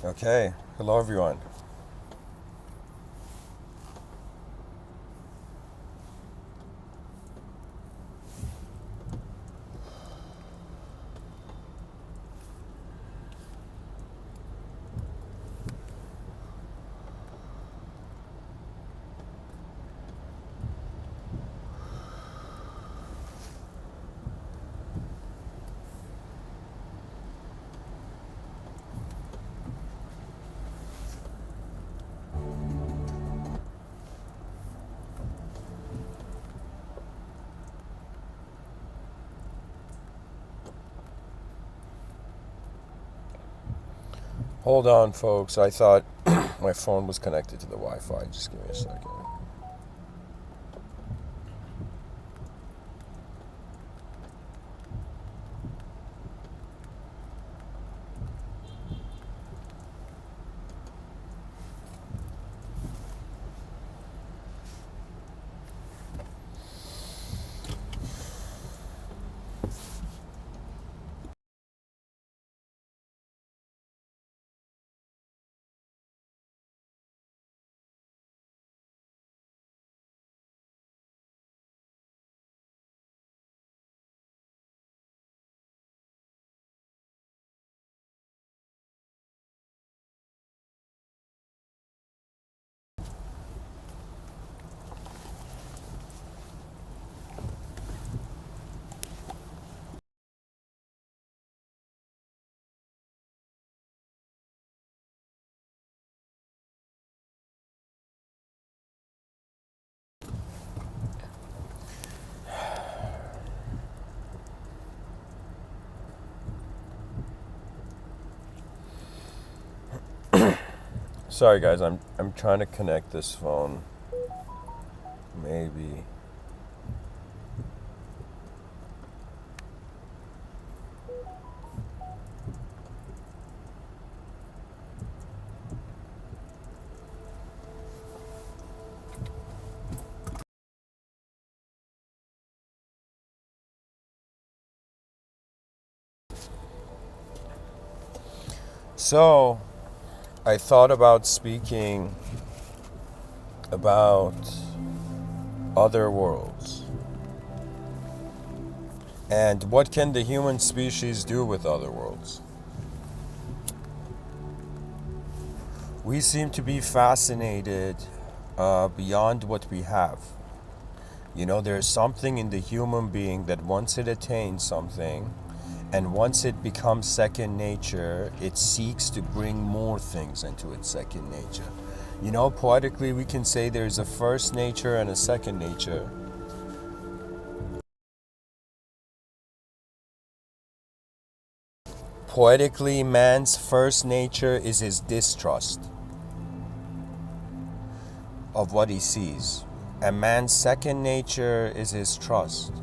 Okay, hello everyone. Hold on, folks. I thought my phone was connected to the Wi-Fi. Just give me a second. Sorry, guys. I'm trying to connect this phone. Maybe. So, I thought about speaking about other worlds. And what can the human species do with other worlds? We seem to be fascinated beyond what we have. You know, there's something in the human being that once it attains something, and once it becomes second nature, it seeks to bring more things into its second nature. You know, poetically, we can say there's a first nature and a second nature. Poetically, man's first nature is his distrust of what he sees. And man's second nature is his trust.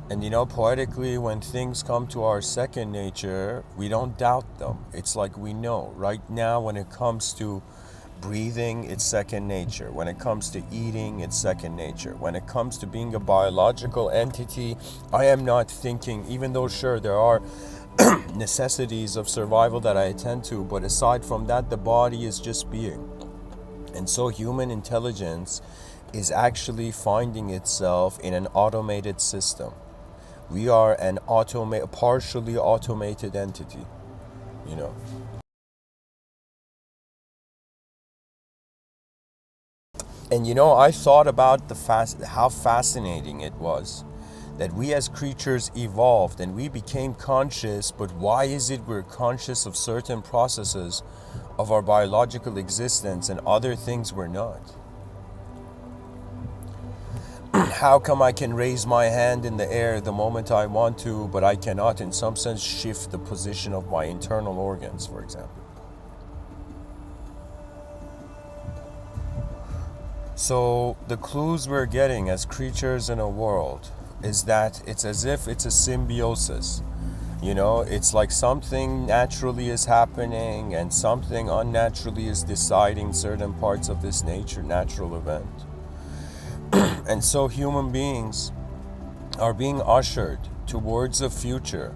And you know, poetically, when things come to our second nature, we don't doubt them. It's like we know. Right now, when it comes to breathing, it's second nature. When it comes to eating, it's second nature. When it comes to being a biological entity, I am not thinking, even though sure, there are necessities of survival that I attend to, but aside from that, the body is just being. And so human intelligence is actually finding itself in an automated system. We are an partially automated entity, you know. And you know, I thought about how fascinating it was that we as creatures evolved and we became conscious, but why is it we're conscious of certain processes of our biological existence and other things we're not? How come I can raise my hand in the air the moment I want to, but I cannot in some sense shift the position of my internal organs, for example? So the clues we're getting as creatures in a world is that it's as if it's a symbiosis. You know, it's like something naturally is happening and something unnaturally is deciding certain parts of this natural event. And so human beings are being ushered towards a future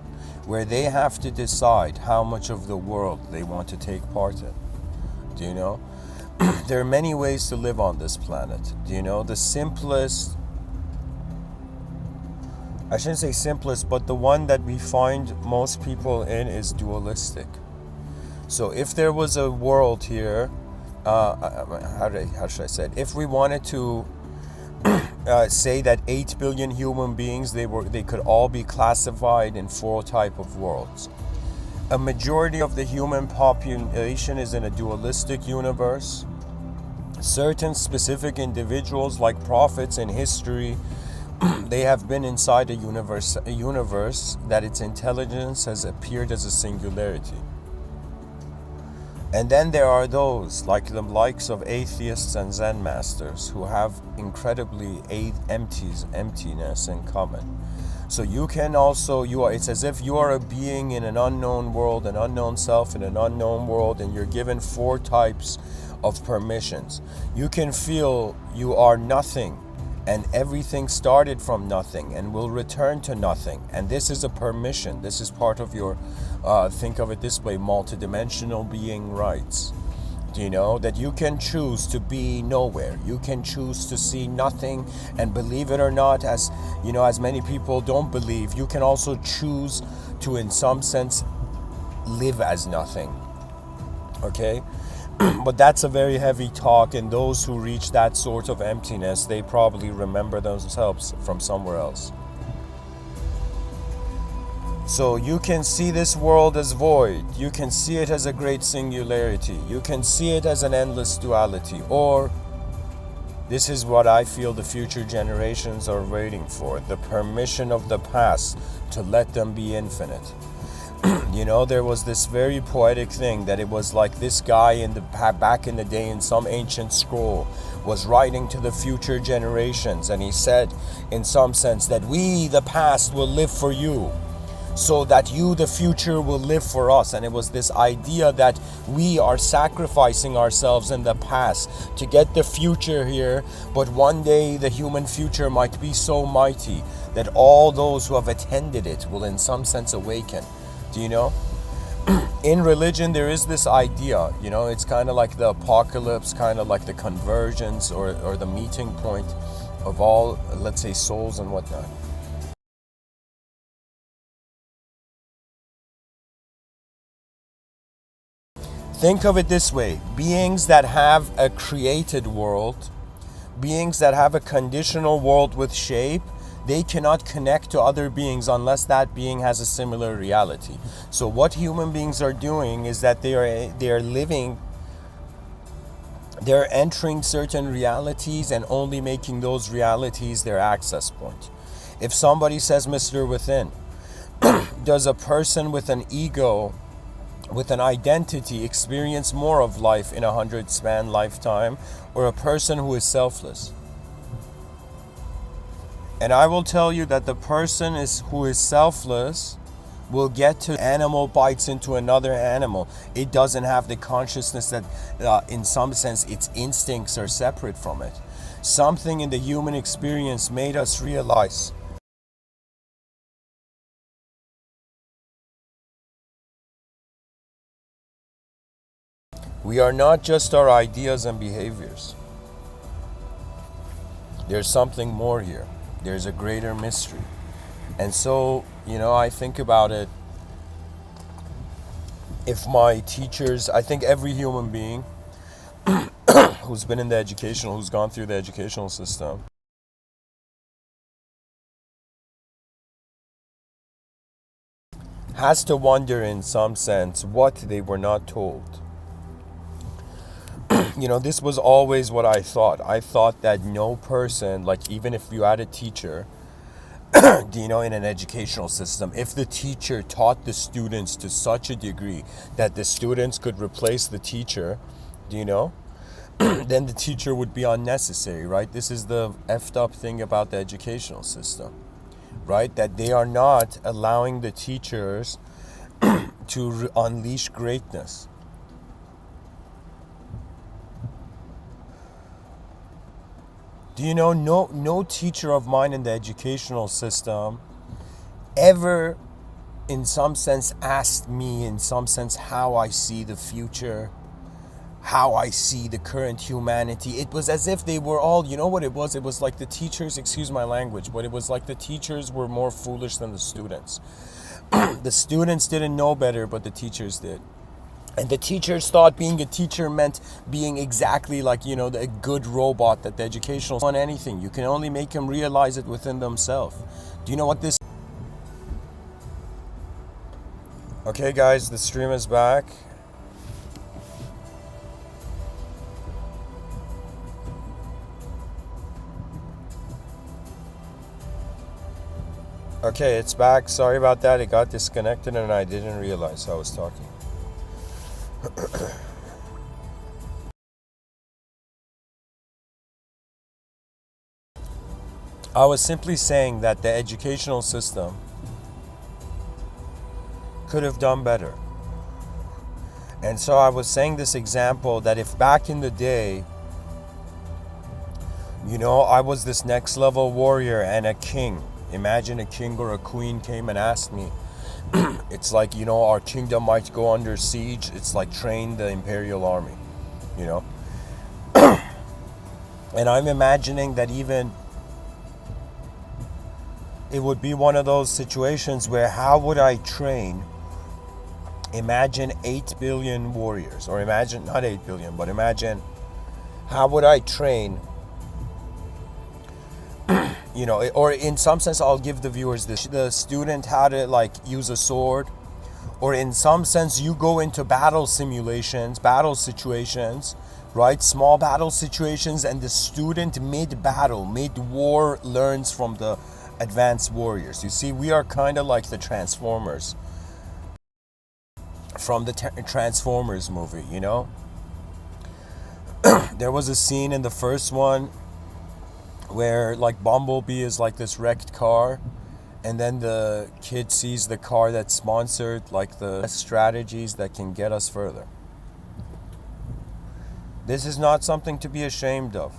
where they have to decide how much of the world they want to take part in. Do you know? There are many ways to live on this planet. Do you know? The simplest, I shouldn't say simplest, but the one that we find most people in is dualistic. So if there was a world here, how should I say it? If we wanted to say that 8 billion human beings, they could all be classified in 4 type of worlds. A majority of the human population is in a dualistic universe. Certain specific individuals, like prophets in history, they have been inside a universe that its intelligence has appeared as a singularity. And then there are those, like the likes of atheists and Zen masters, who have incredibly emptiness in common. So you can also, it's as if you are a being in an unknown world, an unknown self in an unknown world, and you're given 4 types of permissions. You can feel you are nothing, and everything started from nothing and will return to nothing. And this is a permission. This is part of your, think of it this way, multidimensional being rights. Do you know that you can choose to be nowhere? You can choose to see nothing, and believe it or not, as you know, as many people don't believe, you can also choose to, in some sense, live as nothing. Okay? But that's a very heavy talk, and those who reach that sort of emptiness, they probably remember themselves from somewhere else. So you can see this world as void, you can see it as a great singularity, you can see it as an endless duality, or this is what I feel the future generations are waiting for, the permission of the past to let them be infinite. You know, there was this very poetic thing that it was like this guy back in the day in some ancient scroll was writing to the future generations, and he said in some sense that we, the past, will live for you, so that you, the future, will live for us. And it was this idea that we are sacrificing ourselves in the past to get the future here, but one day the human future might be so mighty that all those who have attended it will in some sense awaken. Do you know? In religion there is this idea, you know, it's kind of like the apocalypse, kind of like the convergence or the meeting point of all, let's say, souls and whatnot. Think of it this way: beings that have a created world, beings that have a conditional world with shape, they cannot connect to other beings unless that being has a similar reality. So what human beings are doing is that they are living, they're entering certain realities and only making those realities their access point. If somebody says Mr.Within, does a person with an ego, with an identity, experience more of life in 100-span lifetime, or a person who is selfless? And I will tell you that the person who is selfless will get to animal bites into another animal. It doesn't have the consciousness that in some sense its instincts are separate from it. Something in the human experience made us realize we are not just our ideas and behaviors. There's something more here. There's a greater mystery. And so, you know, I think about it. If my teachers, I think every human being who's been in the educational, who's gone through the educational system, has to wonder in some sense what they were not told. You know, this was always what I thought. I thought that no person, like even if you had a teacher, you know, in an educational system, if the teacher taught the students to such a degree that the students could replace the teacher, do you know, then the teacher would be unnecessary, right? This is the effed up thing about the educational system, right? That they are not allowing the teachers to unleash greatness. Do you know, no teacher of mine in the educational system ever in some sense asked me in some sense how I see the future, how I see the current humanity. It was as if they were all, you know what it was? It was like the teachers, excuse my language, but it was like the teachers were more foolish than the students. The students didn't know better, but the teachers did. And the teachers thought being a teacher meant being exactly like, the good robot that the educational on anything. You can only make them realize it within themselves. Do you know what this? Okay, guys, the stream is back. Okay, it's back. Sorry about that. It got disconnected and I didn't realize I was talking. I was simply saying that the educational system could have done better. And so I was saying this example that if back in the day, I was this next level warrior and a king. Imagine a king or a queen came and asked me, it's like, our kingdom might go under siege. It's like train the imperial army, And I'm imagining that even it would be one of those situations where how would I train? Imagine 8 billion warriors, or imagine, not 8 billion, but imagine how would I train, or in some sense, I'll give the viewers this, the student how to use a sword, or in some sense, you go into battle simulations, battle situations, right? Small battle situations, and the student mid-battle, mid-war learns from the advanced warriors. You see, we are kind of like the Transformers from the Transformers movie, There was a scene in the first one where Bumblebee is like this wrecked car, and then the kid sees the car that's sponsored, the strategies that can get us further. This is not something to be ashamed of.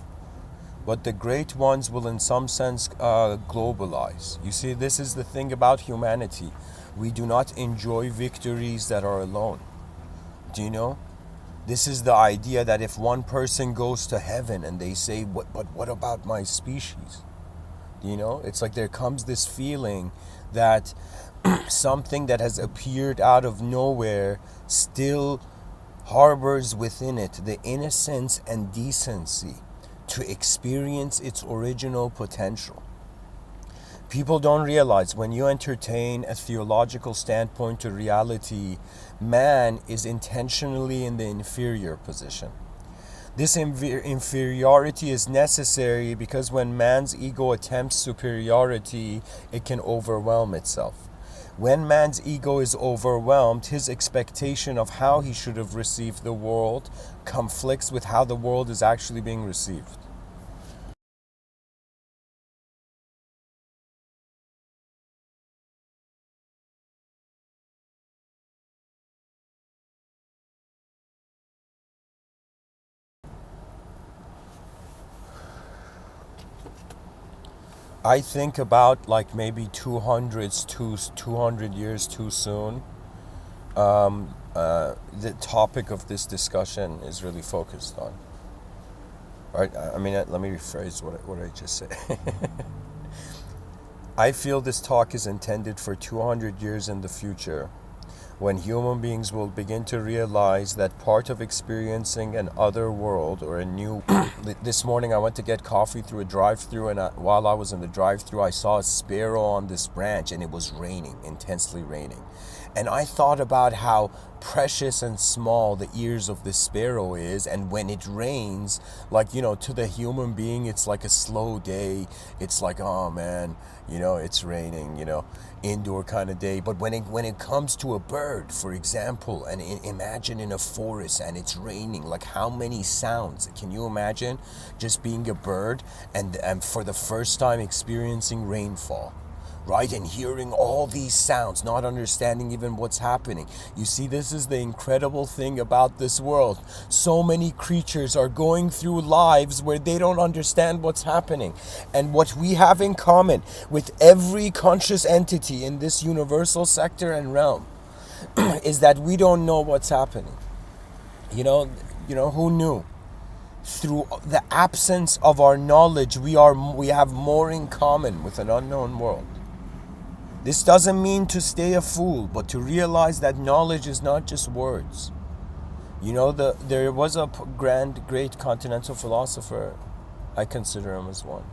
But the great ones will in some sense globalize. You see, this is the thing about humanity. We do not enjoy victories that are alone. Do you know? This is the idea that if one person goes to heaven and they say, but what about my species? It's like there comes this feeling that something that has appeared out of nowhere still harbors within it the innocence and decency to experience its original potential. People don't realize when you entertain a theological standpoint to reality, man is intentionally in the inferior position. This inferiority is necessary because when man's ego attempts superiority, it can overwhelm itself. When man's ego is overwhelmed, his expectation of how he should have received the world conflicts with how the world is actually being received. I think about maybe 200 years too soon. The topic of this discussion is really focused on. Right? I mean, let me rephrase what I just said. I feel this talk is intended for 200 years in the future, when human beings will begin to realize that part of experiencing an other world or a new... This morning I went to get coffee through a drive-thru, and while I was in the drive-thru I saw a sparrow on this branch, and it was raining, intensely raining. And I thought about how precious and small the ears of the sparrow is, and when it rains, to the human being it's like a slow day. It's like, oh man, it's raining, indoor kind of day. But when it comes to a bird, for example, and imagine in a forest and it's raining, how many sounds can you imagine just being a bird and for the first time experiencing rainfall? right? And hearing all these sounds, not understanding even what's happening. You see, this is the incredible thing about this world. So many creatures are going through lives where they don't understand what's happening. And what we have in common with every conscious entity in this universal sector and realm is that we don't know what's happening. Who knew? Through the absence of our knowledge, we have more in common with an unknown world. This doesn't mean to stay a fool, but to realize that knowledge is not just words. There was a great continental philosopher, I consider him as one,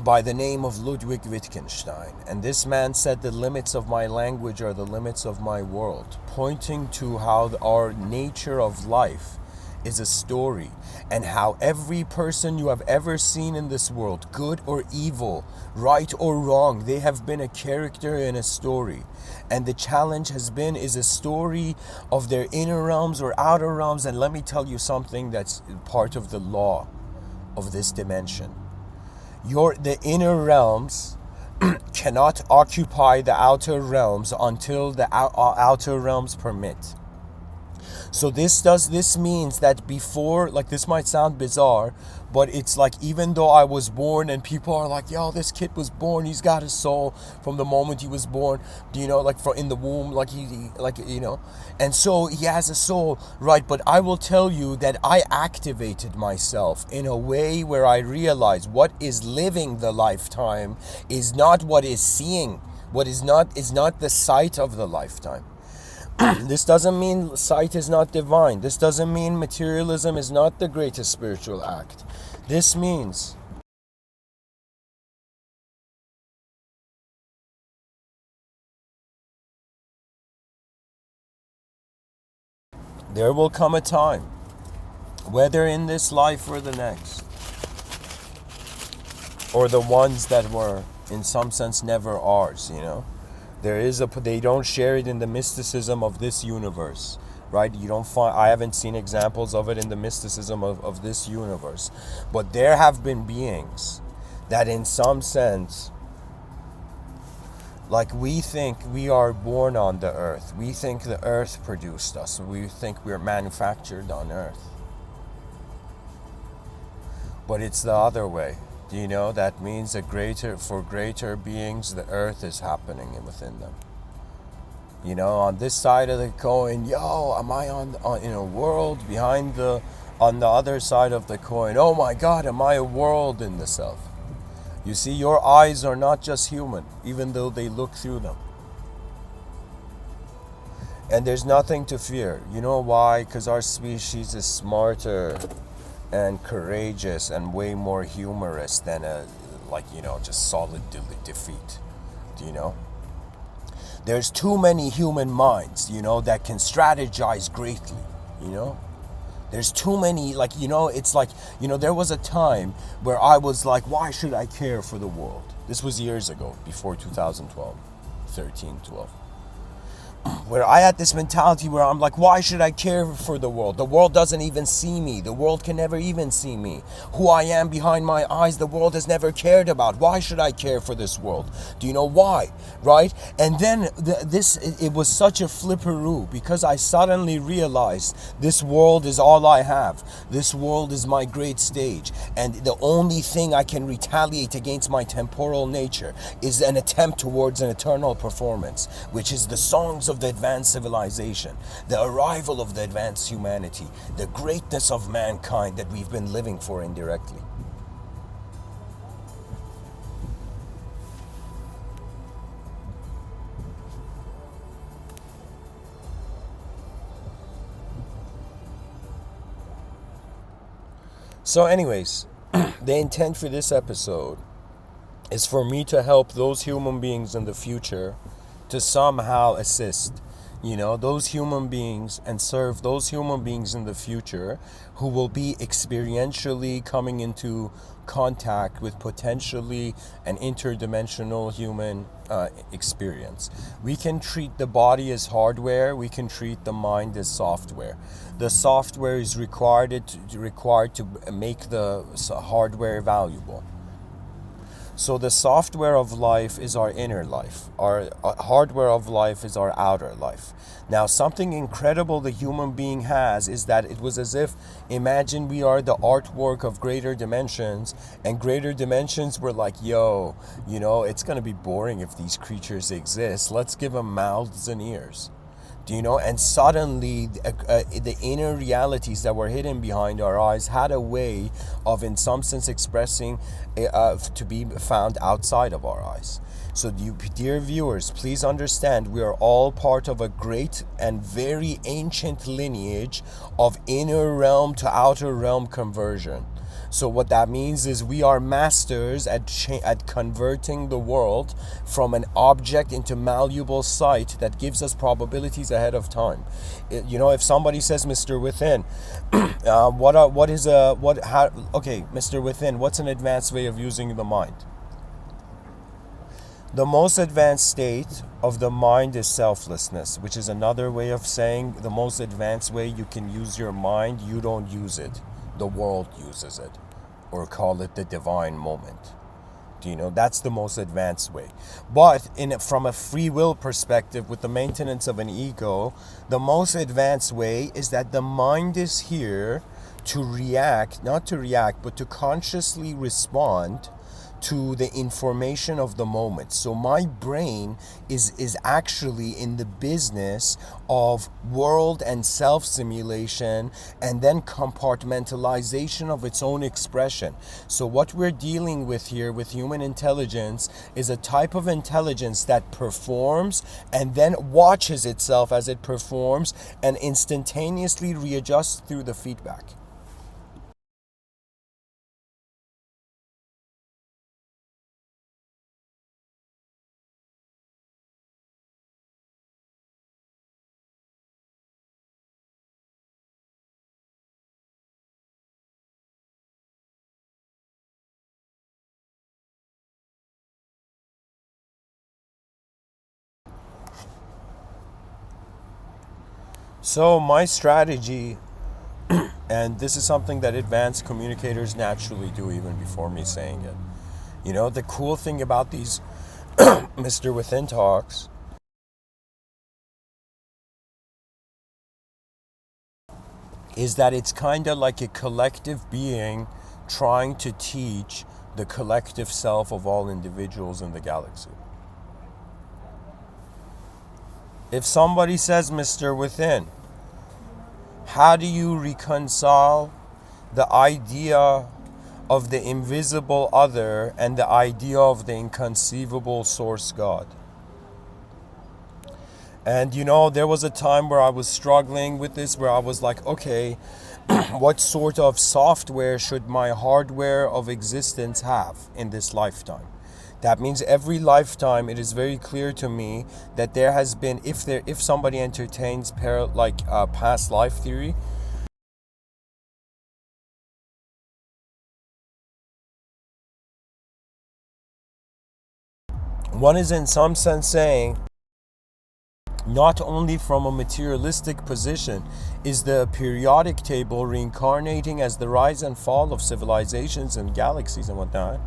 by the name of Ludwig Wittgenstein. And this man said, the limits of my language are the limits of my world, pointing to how our nature of life is a story, and how every person you have ever seen in this world, good or evil, right or wrong, they have been a character in a story. And the challenge is a story of their inner realms or outer realms. And let me tell you something that's part of the law of this dimension. The inner realms cannot occupy the outer realms until the outer realms permit. So this means that before, like, this might sound bizarre, but it's like, even though I was born and people are like, yo, this kid was born, he's got a soul from the moment he was born, like in the womb, like and so he has a soul, right? But I will tell you that I activated myself in a way where I realized what is living the lifetime is not what is seeing. What is not the sight of the lifetime. This doesn't mean sight is not divine. This doesn't mean materialism is not the greatest spiritual act. This means there will come a time, whether in this life or the next, or the ones that were in some sense never ours, they don't share it in the mysticism of this universe, right? I haven't seen examples of it in the mysticism of this universe. But there have been beings that in some sense, like, we think we are born on the earth. We think the earth produced us. We think we're manufactured on earth. But it's the other way. That means for greater beings, the earth is happening within them. On this side of the coin, am I in a world on the other side of the coin? Oh my God, am I a world in the self? You see, your eyes are not just human, even though they look through them. And there's nothing to fear. You know why? Because our species is smarter and courageous and way more humorous than just solid defeat. There's too many human minds, that can strategize greatly, There's too many, it's like, there was a time where I was like, why should I care for the world? This was years ago, before 2012, 13, 12. Where I had this mentality where I'm like, why should I care for the world? The world doesn't even see me. The world can never even see me. Who I am behind my eyes, the world has never cared about. Why should I care for this world? Do you know why? Right? And then it was such a flipperoo, because I suddenly realized this world is all I have. This world is my great stage. And the only thing I can retaliate against my temporal nature is an attempt towards an eternal performance, which is the songs of the advanced civilization, the arrival of the advanced humanity, the greatness of mankind that we've been living for indirectly. So anyways, the intent for this episode is for me to help those human beings in the future to somehow assist, those human beings, and serve those human beings in the future who will be experientially coming into contact with potentially an interdimensional human experience. We can treat the body as hardware. We can treat the mind as software. The software is required to make the hardware valuable. So the software of life is our inner life. Our hardware of life is our outer life. Now, something incredible the human being has is that it was as if, imagine we are the artwork of greater dimensions, and greater dimensions were like, yo, it's going to be boring if these creatures exist. Let's give them mouths and ears. And suddenly the inner realities that were hidden behind our eyes had a way of, in some sense, expressing to be found outside of our eyes. So, dear viewers, please understand we are all part of a great and very ancient lineage of inner realm to outer realm conversion. So what that means is we are masters at converting the world from an object into malleable sight that gives us probabilities ahead of time. If somebody says, Mr. Within, Mr. Within, what's an advanced way of using the mind? The most advanced state of the mind is selflessness, which is another way of saying the most advanced way you can use your mind, you don't use it. The world uses it, or call it the divine moment. That's the most advanced way. But from a free will perspective, with the maintenance of an ego, the most advanced way is that the mind is here to react, not to react, but to consciously respond to the information of the moment. So my brain is actually in the business of world and self-simulation, and then compartmentalization of its own expression. So what we're dealing with here with human intelligence is a type of intelligence that performs and then watches itself as it performs and instantaneously readjusts through the feedback. So my strategy, and this is something that advanced communicators naturally do even before me saying it. The cool thing about these Mr. Within talks is that it's kind of like a collective being trying to teach the collective self of all individuals in the galaxy. If somebody says, Mr. Within, how do you reconcile the idea of the invisible other and the idea of the inconceivable source God? And there was a time where I was struggling with this, where I was like, okay, what sort of software should my hardware of existence have in this lifetime? That means every lifetime it is very clear to me that there has been, if somebody entertains past life theory, one is in some sense saying, not only from a materialistic position is the periodic table reincarnating as the rise and fall of civilizations and galaxies and whatnot,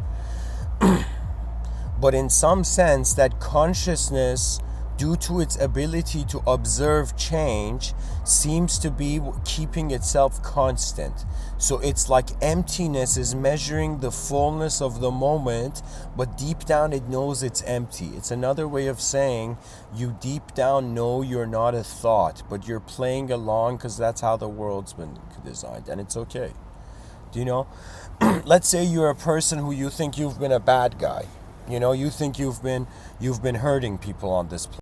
but in some sense that consciousness, due to its ability to observe change, seems to be keeping itself constant. So it's like emptiness is measuring the fullness of the moment, but deep down it knows it's empty. It's another way of saying you deep down know you're not a thought, but you're playing along because that's how the world's been designed, and it's okay. Let's say you're a person who you think you've been a bad guy. You think you've been hurting people on this planet.